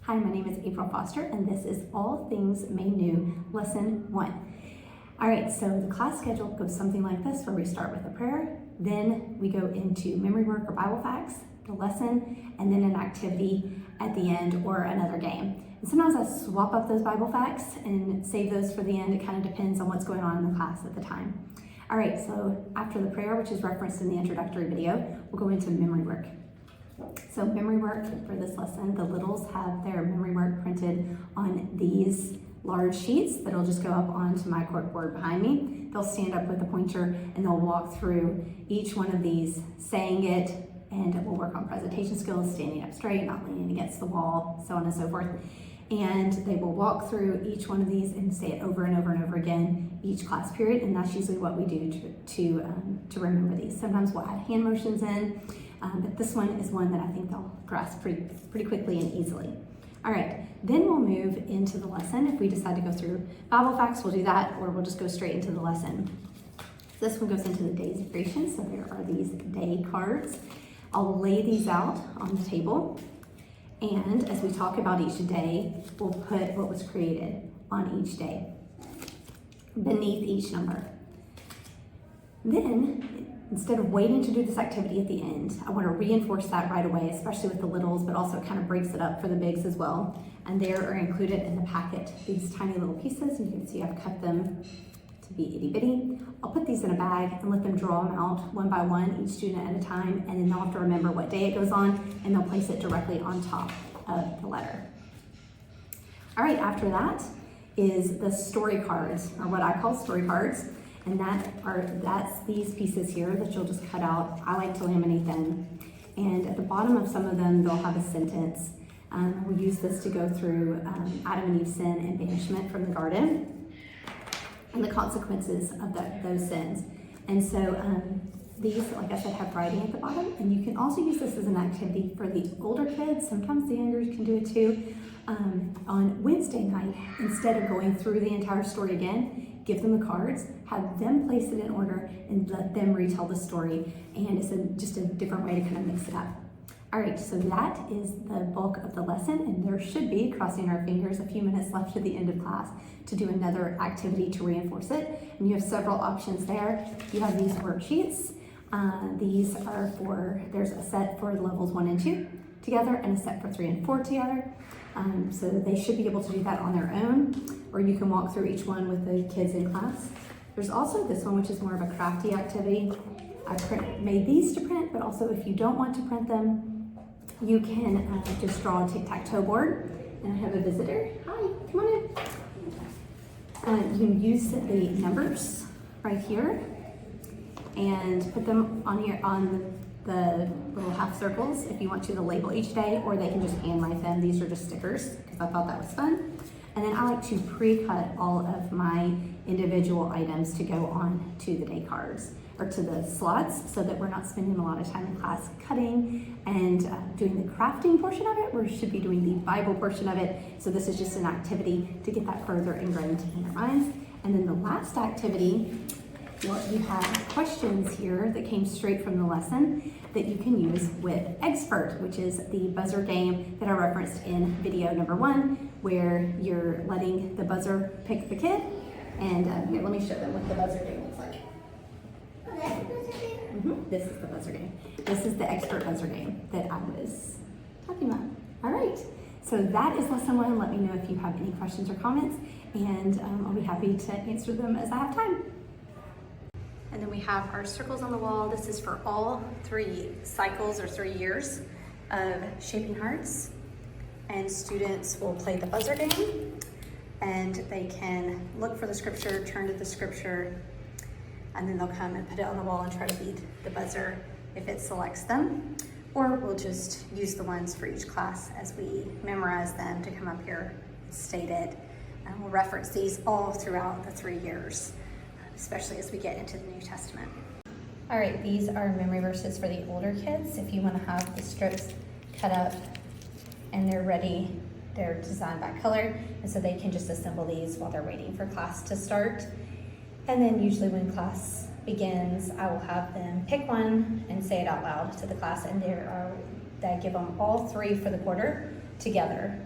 Hi, my name is April Foster, and this is All Things Made New, Lesson 1. All right, so the class schedule goes something like this, where we start with a prayer, then we go into memory work or Bible facts, the lesson, and then an activity at the end or another game. And sometimes I swap up those Bible facts and save those for the end. It kind of depends on what's going on in the class at the time. All right, so after the prayer, which is referenced in the introductory video, we'll go into memory work. So memory work for this lesson, the littles have their memory work printed on these large sheets that'll just go up onto my corkboard behind me. They'll stand up with the pointer and they'll walk through each one of these, saying it, and we'll work on presentation skills, standing up straight, not leaning against the wall, so on and so forth. And they will walk through each one of these and say it over and over and over again each class period, and that's usually what we do to remember these. Sometimes we'll add hand motions in, but this one is one that I think they'll grasp pretty quickly and easily. All right, then we'll move into the lesson. If we decide to go through Bible facts, we'll do that, or we'll just go straight into the lesson. This one goes into the days of creation, so there are these day cards. I'll lay these out on the table, and as we talk about each day, we'll put what was created on each day beneath each number. Then, instead of waiting to do this activity at the end, I want to reinforce that right away, especially with the littles, but also it kind of breaks it up for the bigs as well. And they are included in the packet, these tiny little pieces, and you can see I've cut them to be itty bitty. I'll put these in a bag and let them draw them out one by one, each student at a time, and then they'll have to remember what day it goes on, and they'll place it directly on top of the letter. All right, after that is the story cards, or what I call story cards. And that's these pieces here that you'll just cut out. I like to laminate them. And at the bottom of some of them, they'll have a sentence. We use this to go through Adam and Eve's sin and banishment from the garden and the consequences of those sins. And so these, like I said, have writing at the bottom. And you can also use this as an activity for the older kids. Sometimes the younger can do it too. On Wednesday night, instead of going through the entire story again, give them the cards, have them place it in order, and let them retell the story. And it's just a different way to kind of mix it up. All right, so that is the bulk of the lesson, and there should be, crossing our fingers, a few minutes left at the end of class to do another activity to reinforce it. And you have several options there. You have these worksheets. These are there's a set for levels 1 and 2 together and a set for 3 and 4 together. So they should be able to do that on their own, or you can walk through each one with the kids in class. There's also this one, which is more of a crafty activity. I made these to print, but also if you don't want to print them, you can just draw a tic-tac-toe board. And I have a visitor. Hi, come on in. You can use the numbers right here and put them on here on the little half circles if you want to label each day, or they can just handwrite them. These are just stickers because I thought that was fun. And then I like to pre-cut all of my individual items to go on to the day cards or to the slots, so that we're not spending a lot of time in class cutting and doing the crafting portion of it. We should be doing the Bible portion of it. So this is just an activity to get that further ingrained in our minds. And then the last activity, well, you have questions here that came straight from the lesson that you can use with Expert, which is the buzzer game that I referenced in video number 1, where you're letting the buzzer pick the kid. And here, let me show them what the buzzer game looks like. This is the buzzer game. This is the Expert buzzer game that I was talking about. All right, so that is lesson 1. Let me know if you have any questions or comments, and I'll be happy to answer them as I have time. And then we have our circles on the wall. This is for all 3 cycles or 3 years of Shaping Hearts. And students will play the buzzer game, and they can look for the scripture, turn to the scripture, and then they'll come and put it on the wall and try to beat the buzzer if it selects them. Or we'll just use the ones for each class as we memorize them to come up here and state it. And we'll reference these all throughout the 3 years, especially as we get into the New Testament. All right, these are memory verses for the older kids. If you want to have the strips cut up and they're ready, they're designed by color, and so they can just assemble these while they're waiting for class to start. And then usually when class begins, I will have them pick one and say it out loud to the class, and I give them all 3 for the quarter together.